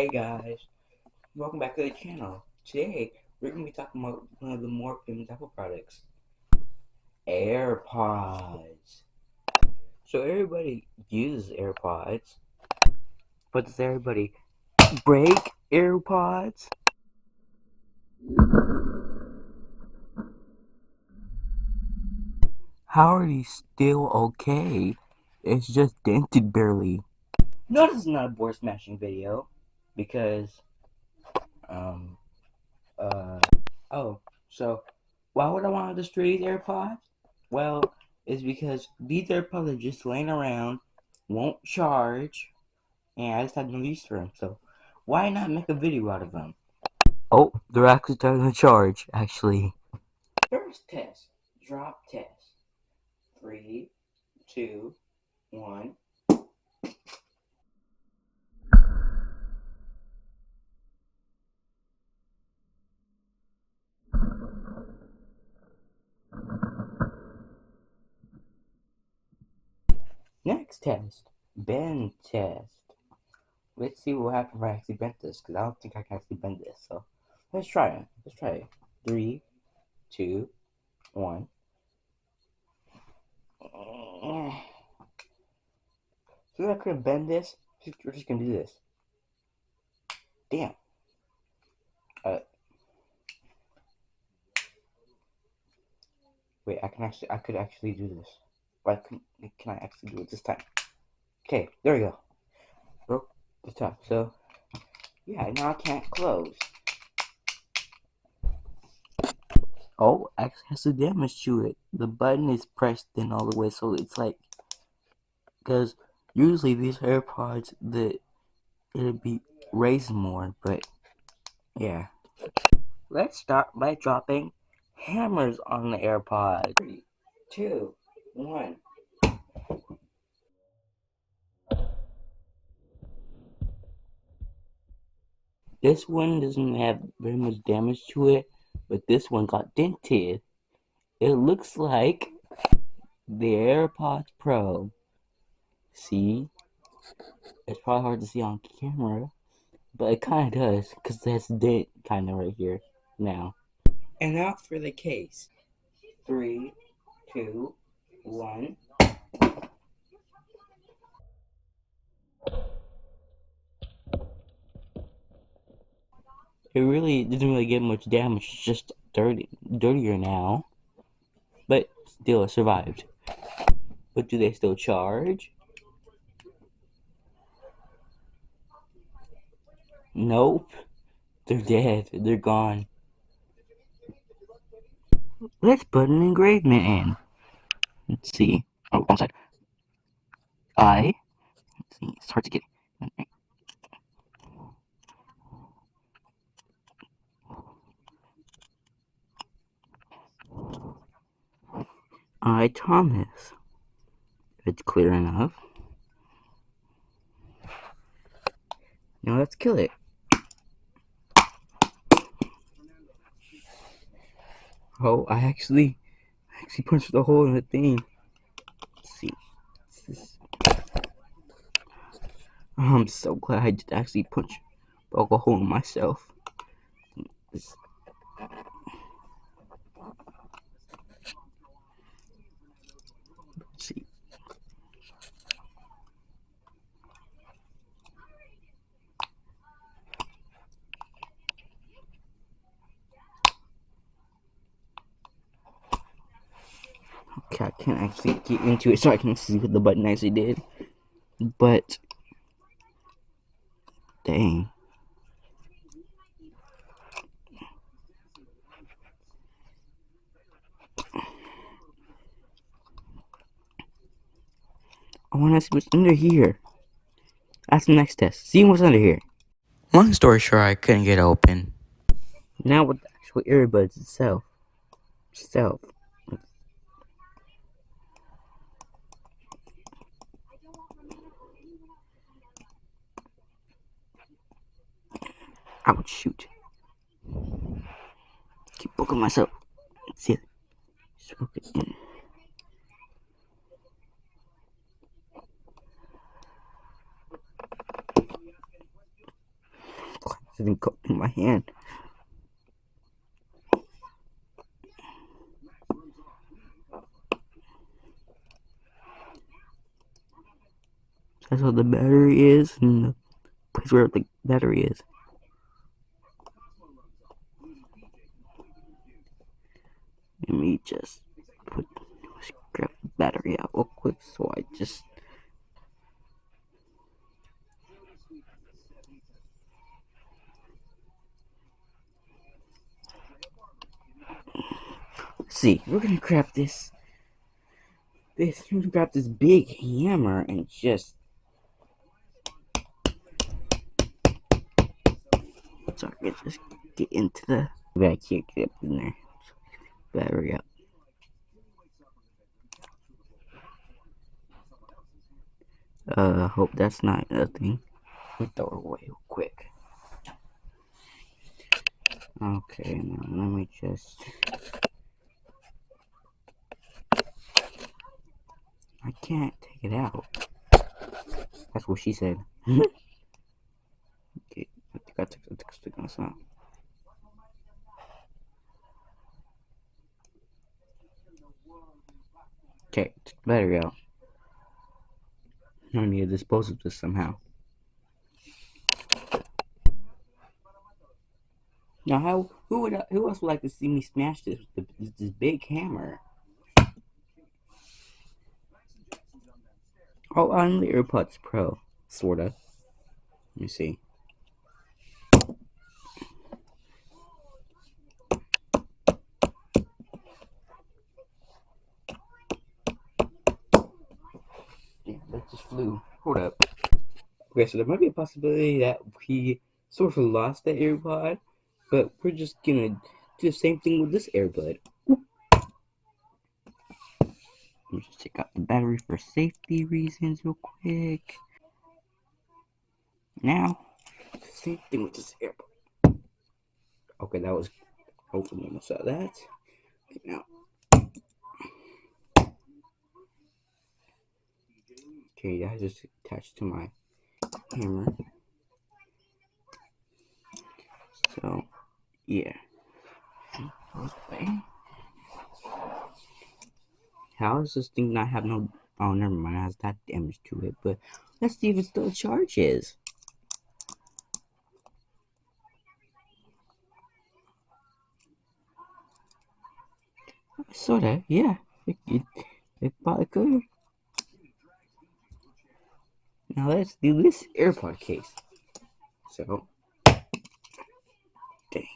Hey guys, welcome back to the channel. Today we're going to be talking about one of the more famous Apple products, AirPods. So everybody uses AirPods, but does everybody break AirPods? How are these still okay? It's just dented barely. No, this is not a board smashing video because um oh, so why would I want to destroy these AirPods? Well, it's because these AirPods are just laying around, won't charge, and I just have no use for them. So why not make a video out of them? Oh, they're actually starting to charge, actually. First test, drop test. 3, 2, 1. Next test, bend test. Let's see what happens if I actually bend this, because I don't think I can actually bend this. So let's try it. Let's try it. 3, 2, 1. So I couldn't bend this. We're just gonna do this. Damn. Wait. I could actually do this. Why can I actually do it this time? Okay. There we go. Broke the top. So yeah. Now I can't close. Oh, actually has some damage to it. The button is pressed in all the way, so it's like, because usually these AirPods it'd be raised more, but yeah. Let's start by dropping hammers on the AirPods. 3, 2, 1. This one doesn't have very much damage to it, but this one got dented. It looks like the AirPods Pro. See? It's probably hard to see on camera, but it kind of does, because there's a dent kind of right here now. And now for the case. 3, 2, 1. It really didn't really get much damage, it's just dirtier now. But still, it survived. But do they still charge? Nope. They're dead. They're gone. Let's put an engravement in. Let's see. Oh, wrong side. Let's see. It's hard to get. Thomas. If it's clear enough. Now let's kill it. Oh, I actually punched a hole in the thing. Let's see. I'm so glad I did actually poke a hole in myself. Let's see. Okay, I can't actually get into it so I can see what the button actually did. But, dang. I want to see what's under here. That's the next test. See what's under here. Long story short, I couldn't get open. Now with the actual earbuds itself. Ouch, shoot. Keep poking myself. See it. Smoke it in. didn't go in my hand. That's what the battery is, and the place where the battery is. Let me just grab the battery out real quick, so I just. See, we're gonna grab this. We're gonna grab this big hammer and just. Sorry, just get into the. I can't get up in there. Battery up. Hope that's not nothing. Let me throw it away real quick. Okay, now let me just. I can't take it out. That's what she said. Okay, I think I took a stick on this out. Okay, took the battery out. I need to dispose of this somehow. Now, who else would like to see me smash this with this big hammer? Oh, on the AirPods Pro, sorta. Let me see. Yeah, that just flew. Hold up. Okay, so there might be a possibility that we sort of lost that AirPod, but we're just gonna do the same thing with this AirPod. Let me just take out the battery for safety reasons real quick. Now, same thing with this AirPod. Okay, that was hopefully almost saw that. Okay, now. Okay, that just attached to my hammer. So, yeah. How does this thing not have no... Oh, never mind. It has that damage to it. But let's see if it still charges. Sorta, yeah. It probably could. Now let's do this AirPod case. So, dang.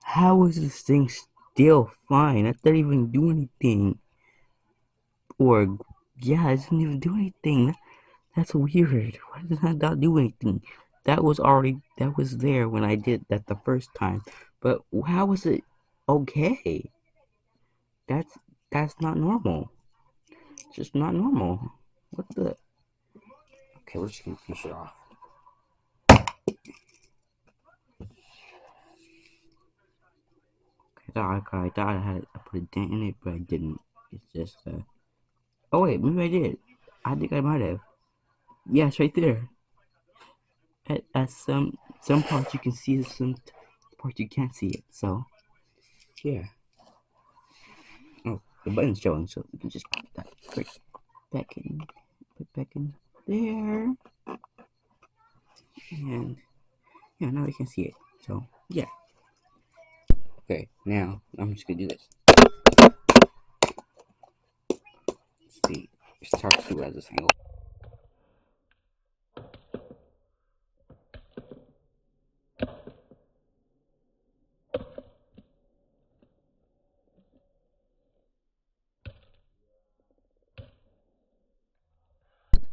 How is this thing still fine? That didn't even do anything. Or, yeah, it didn't even do anything. That's weird. Why did that not do anything? That was there when I did that the first time. But how was it okay? That's not normal. It's just not normal. What the? Okay, we're just gonna finish it off. I thought I put a dent in it, but I didn't. It's just oh wait, maybe I did. I think I might have. Yeah, it's right there. At some parts you can see it, some parts you can't see it. So yeah. Oh, the button's showing, so we can just put that right back in. Put back in there. And yeah, now we can see it. So yeah. Okay, now I'm just gonna do this. Let's see. It's hard to do at this angle.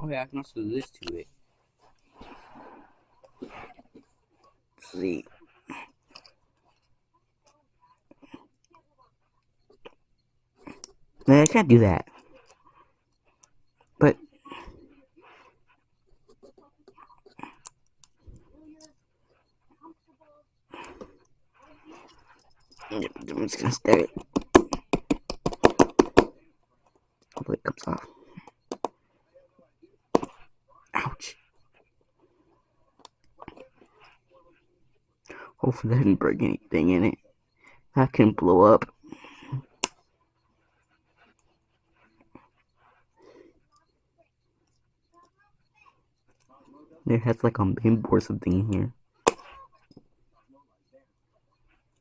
Oh yeah, I can also do this to it. Let's see. Man, I can't do that. But I'm just gonna stab it. Hopefully it comes off. Ouch. Hopefully that didn't break anything in it. That can blow up. It has like a main board or something in here.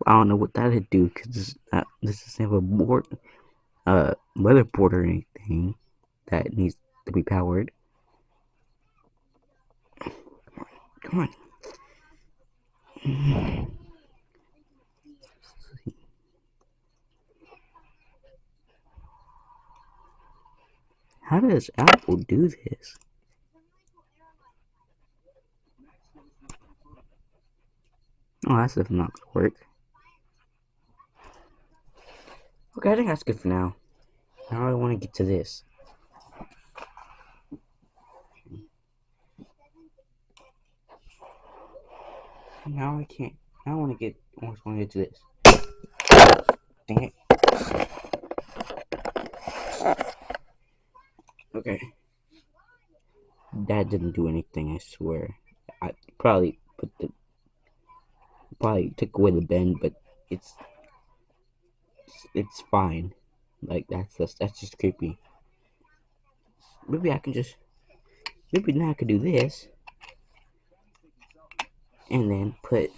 I don't know what that'd do because this doesn't have a board, motherboard or anything that needs to be powered. Come on. How does Apple do this? Oh, that's not gonna work. Okay, I think that's good for now. Now I want to get to this. Now I can't. Now I want to get to this. Dang it. Okay. That didn't do anything, I swear. I probably took away the bend, but it's fine. Like that's just creepy. Maybe now I could do this and then put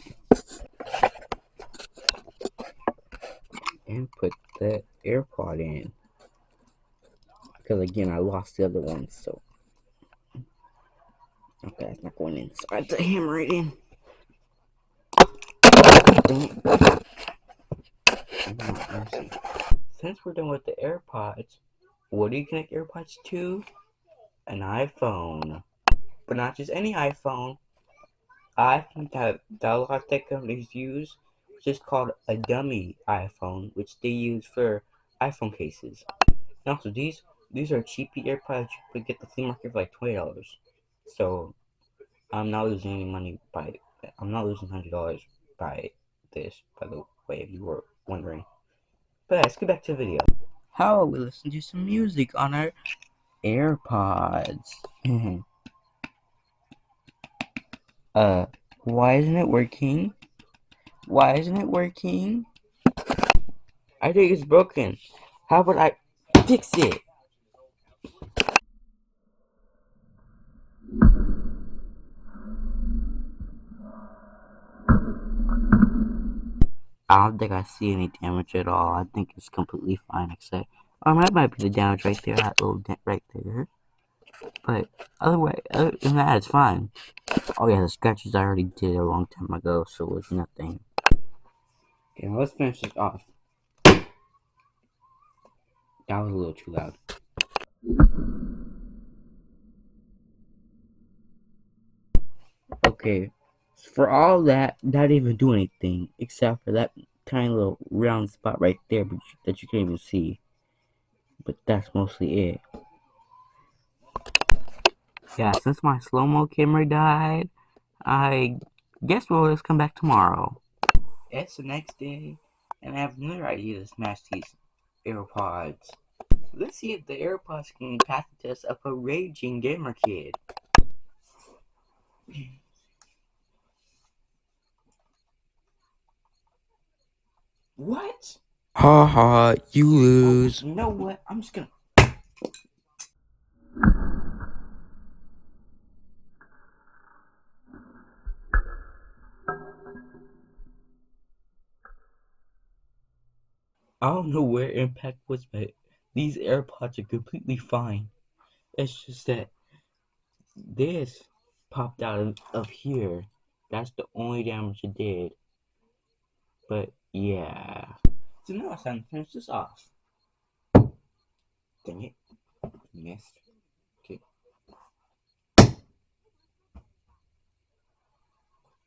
the AirPod in. Because again, I lost the other one, so okay, that's not going in. So I have to hammer it in. Dang it. Since we're done with the AirPods, what do you connect AirPods to? An iPhone. But not just any iPhone. iPhone that a lot of tech companies use, which is called a dummy iPhone, which they use for iPhone cases. And also, these are cheapy AirPods you could get the flea market for like $20. So I'm not losing any money by. I'm not losing $100 by this. By the way, if you were wondering. But let's get back to the video. How about we listen to some music on our AirPods? Why isn't it working? Why isn't it working? I think it's broken. How about I fix it? I don't think I see any damage at all. I think it's completely fine, except that might be the damage right there, that little dent right there. But other than that, it's fine. Oh yeah, the scratches I already did a long time ago, so it was nothing. Okay, now let's finish this off. That was a little too loud. Okay, for all that didn't even do anything, except for that tiny little round spot right there that you can't even see. But that's mostly it. Yeah, since my Slo-Mo camera died, I guess we'll just come back tomorrow. It's the next day, and I have another idea to smash these AirPods. Let's see if the AirPods can pass the test of a raging gamer kid. What? Ha ha, you lose. You know what? I'm just gonna. I don't know where impact was, but these AirPods are completely fine. It's just that this popped out of here. That's the only damage it did. But yeah. So now it's time to finish this off. Dang it. Missed. Okay.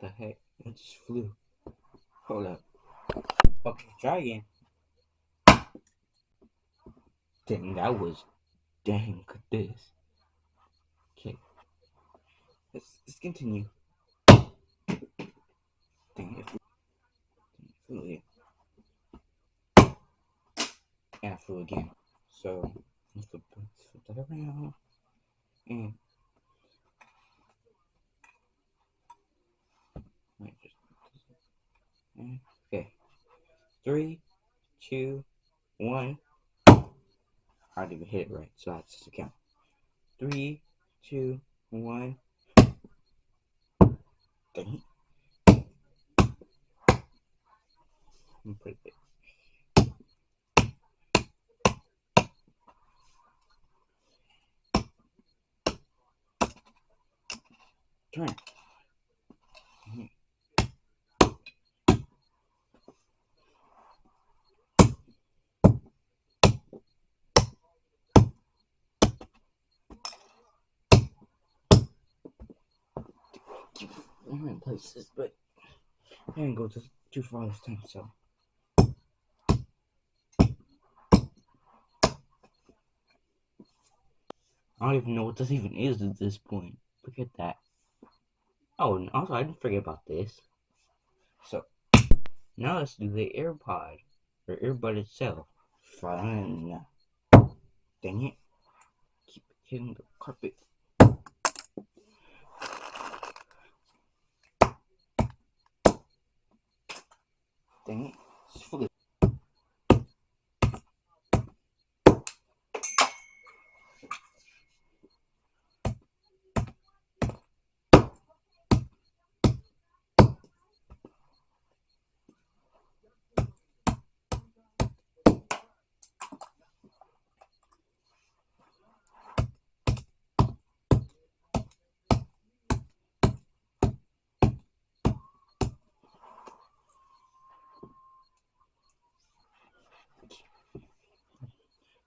The heck? It just flew. Hold up. Okay, try again. Dang, that was. Dang, look at this. Okay. Let's continue. Dang, it flew again. And it flew again. So, let's flip that around. And. Wait, just. Okay. 3, 2, 1. I didn't even hit it right, so that's just a count. 3, 2, 1. Dang it. Let me put it there. Turn. I'm in places, but I didn't go too far this time, so. I don't even know what this even is at this point. Look at that. Oh, and also I didn't forget about this. So, now let's do the AirPod, or earbud itself. Fun. Dang it. Keep hitting the carpet. Dang it. It's fully.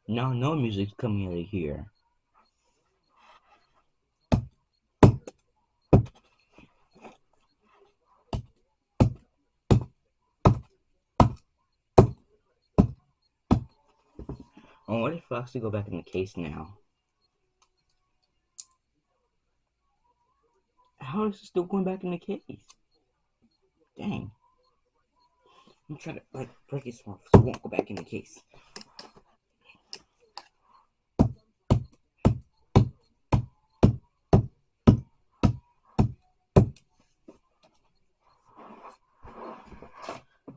Now no music's coming out of here. Oh, what if I actually go back in the case now? How is it still going back in the case? Dang. I'm trying to break it off so it won't go back in the case.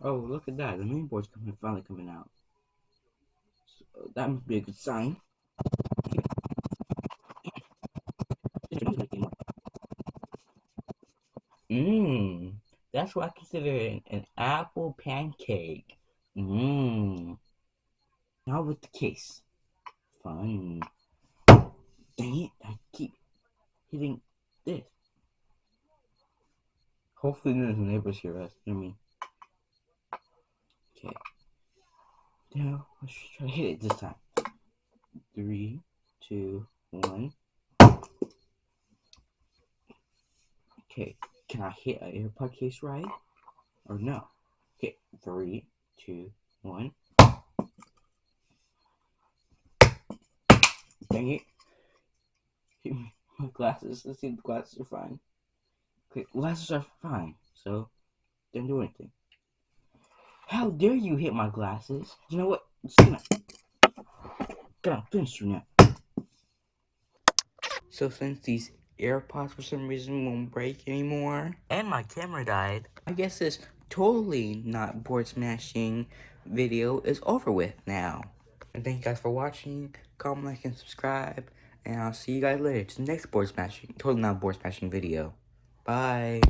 Oh, look at that. The main board's finally coming out. So that must be a good sign. Mmm. That's what I consider an apple pancake. Mmm. Now with the case. Fun. Dang it. I keep hitting this. Hopefully none of the neighbors hear us. I mean. Okay. Now, let's try to hit it this time. 3, 2, 1. Okay. Can I hit an AirPod case right? Or no? Okay. 3, 2, 1. Dang it. My glasses. Let's see if the glasses are fine. Okay, glasses are fine. So, didn't do anything. How dare you hit my glasses? You know what? It's gonna finish you now. So since these AirPods for some reason won't break anymore, and my camera died, I guess this totally not board smashing video is over with now. And thank you guys for watching. Comment, like, and subscribe. And I'll see you guys later to the next board smashing, totally not board smashing video. Bye.